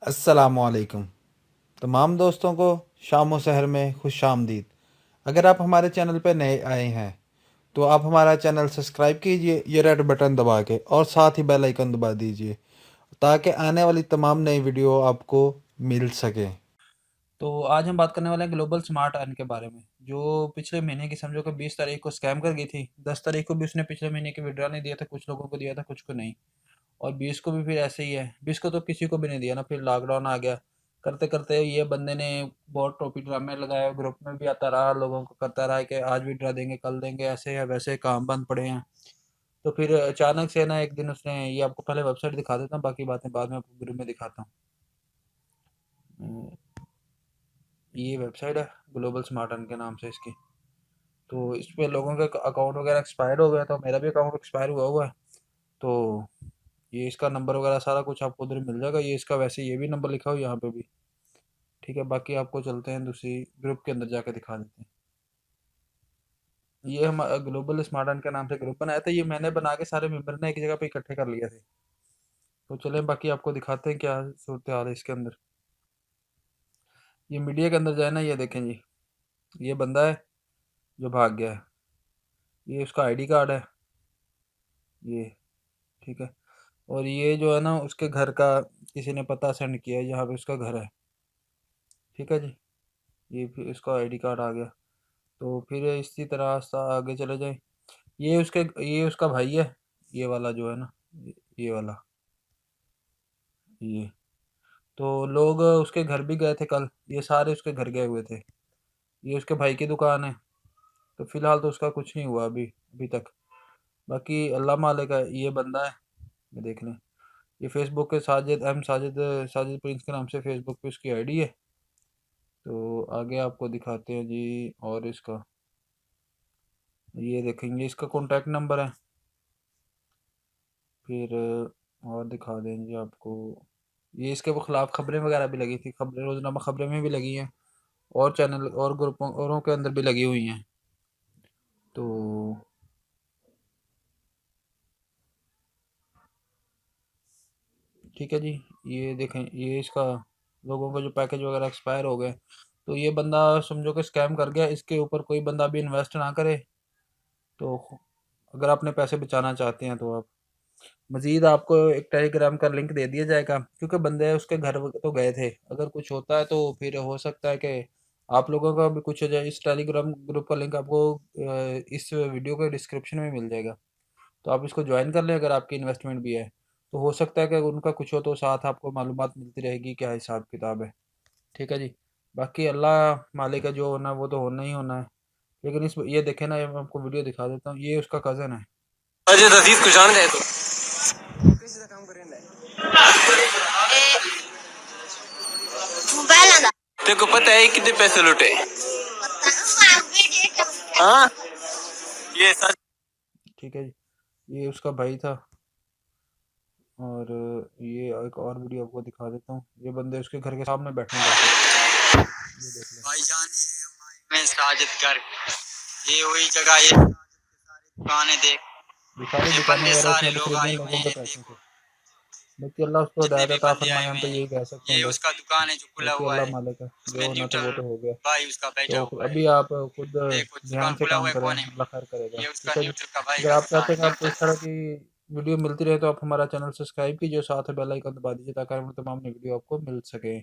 अस्सलामुअलैकुम। तमाम दोस्तों को शाम व सहर में खुश आमदीद। अगर आप हमारे चैनल पर नए आए हैं तो आप हमारा चैनल सब्सक्राइब कीजिए ये रेड बटन दबा के, और साथ ही बेल आइकन दबा दीजिए ताकि आने वाली तमाम नई वीडियो आपको मिल सके। तो आज हम बात करने वाले हैं ग्लोबल स्मार्ट अर्न के बारे में, जो पिछले महीने की समझो कि 20 तारीख को स्कैम कर गई थी। 10 तारीख को भी उसने पिछले महीने की विड्रा नहीं दिया था, कुछ लोगों को दिया था, कुछ को नहीं। और 20 को भी फिर ऐसे ही है, 20 को तो किसी को भी नहीं दिया ना। फिर लॉकडाउन आ गया, करते करते ये बंदे ने बहुत टोपी ड्रामे लगाए, ग्रुप में भी आता रहा, लोगों को करता रहा कि आज भी ड्रा देंगे, कल देंगे, ऐसे है वैसे काम बंद पड़े हैं। तो फिर अचानक से ना एक दिन उसने, ये आपको पहले वेबसाइट दिखा देता हूँ, बाकी बातें बाद में आपको ग्रुप में दिखाता हूँ। ये वेबसाइट है ग्लोबल स्मार्ट अर्न के नाम से इसकी। तो इस पे लोगों के अकाउंट वगैरह एक्सपायर हो गया, तो मेरा भी अकाउंट एक्सपायर हुआ हुआ है। तो ये इसका नंबर वगैरह सारा कुछ आपको उधर मिल जाएगा। ये इसका वैसे ये भी नंबर लिखा हुआ है यहाँ पे भी। ठीक है, बाकी आपको चलते हैं दूसरी ग्रुप के अंदर जाके दिखा देते हैं। ये हम ग्लोबल स्मार्ट के नाम से ग्रुप बनाया था, ये मैंने बना के सारे मेंबर ने एक जगह पे इकट्ठे कर लिए थे। तो चलें बाकी आपको दिखाते हैं क्या सूरत हाल है इसके अंदर। ये मीडिया के अंदर जाए ना, ये देखें जी, ये बंदा है जो भाग गया है, ये उसका आईडी कार्ड है ये। ठीक है, और ये जो है ना उसके घर का किसी ने पता सेंड किया है जहाँ पे उसका घर है। ठीक है जी, ये फिर इसका आईडी कार्ड आ गया। तो फिर इसी तरह आगे चले जाए। ये उसका भाई है, ये वाला जो है ना, ये वाला, ये। तो लोग उसके घर भी गए थे कल, ये सारे उसके घर गए हुए थे। ये उसके भाई की दुकान है। तो फिलहाल तो उसका कुछ नहीं हुआ अभी अभी तक। बाकी अल्लाह मालिक है। ये बंदा है, ये देख लें। ये फेसबुक के साजिद साजिद प्रिंस के नाम से फेसबुक पे उसकी आईडी है। तो आगे आपको दिखाते हैं जी। और इसका ये देखेंगे, इसका कॉन्टैक्ट नंबर है। फिर और दिखा देंगे आपको। ये इसके वो खिलाफ खबरें वगैरह भी लगी थी, खबरें रोजनामा खबरें में भी लगी हैं, और चैनल और ग्रुपों औरों के अंदर भी लगी हुई हैं। तो ठीक है जी, ये देखें, ये इसका लोगों का जो पैकेज वगैरह एक्सपायर हो गए। तो ये बंदा समझो कि स्कैम कर गया, इसके ऊपर कोई बंदा भी इन्वेस्ट ना करे। तो अगर आपने पैसे बचाना चाहते हैं तो आप मज़ीद, आपको एक टेलीग्राम का लिंक दे दिया जाएगा, क्योंकि बंदे उसके घर तो गए थे। अगर कुछ होता है तो फिर हो सकता है कि आप लोगों का भी कुछ हो जाए। इस टेलीग्राम ग्रुप का लिंक आपको इस वीडियो के डिस्क्रिप्शन में मिल जाएगा। तो आप इसको ज्वाइन कर लें अगर आपकी इन्वेस्टमेंट भी है। तो हो सकता है कि उनका कुछ हो तो साथ आपको मालूमात मिलती रहेगी क्या हिसाब किताब है। ठीक है जी, बाकी अल्लाह मालिक है, जो होना है वो तो होना ही होना है। लेकिन इस ये देखे ना, ये मैं आपको वीडियो दिखा देता हूँ, ये उसका कज़न है। अजय अजीज को जान गए तो कैसे काम करेंगे। मोबाइल आना तेरे को पता है कितने पैसे लुटे। हाँ, ये सच। ठीक है जी, ये उसका भाई था। और ये एक और वीडियो आपको दिखा देता हूँ, ये बंदे उसके घर के सामने बैठे हैं जाके, ये देख लें। भाईजान ये मैं साजिद कर, ये वही जगह, ये दुकानें देख, सारी ये दुकानें बंदे वगैरह सारे लोग आए हुए हैं देखो। बाकी अल्लाह उसको जितने हिदायत भी अता बंदे आए फरमाए, हम हुए तो हैं। यही कह सकते हैं ये बस। उसका दुकान है जो खुला बाकी हुआ अल्लाह है, मालिक है, जो उसमें होना था वो न्यूट्रल तो हो गया। भाई उसका बैठा तो हुआ है। अभी आप खुद देखो ध्यान दुकान से खुला काम हुआ है करें, कोने में, अल्लाह खैर करेगा। ये उसका ठीक है जी, न्यूट्रल का भाई अगर का आप चाहते दुकान हैं है कि आपको इस न्यूट्रल। तरह की वीडियो मिलती रहे तो आप हमारा चैनल सब्सक्राइब कीजिए, साथ में बेल आइकन दबा दीजिए ताकि हमें तमाम नई वीडियो आपको मिल सके।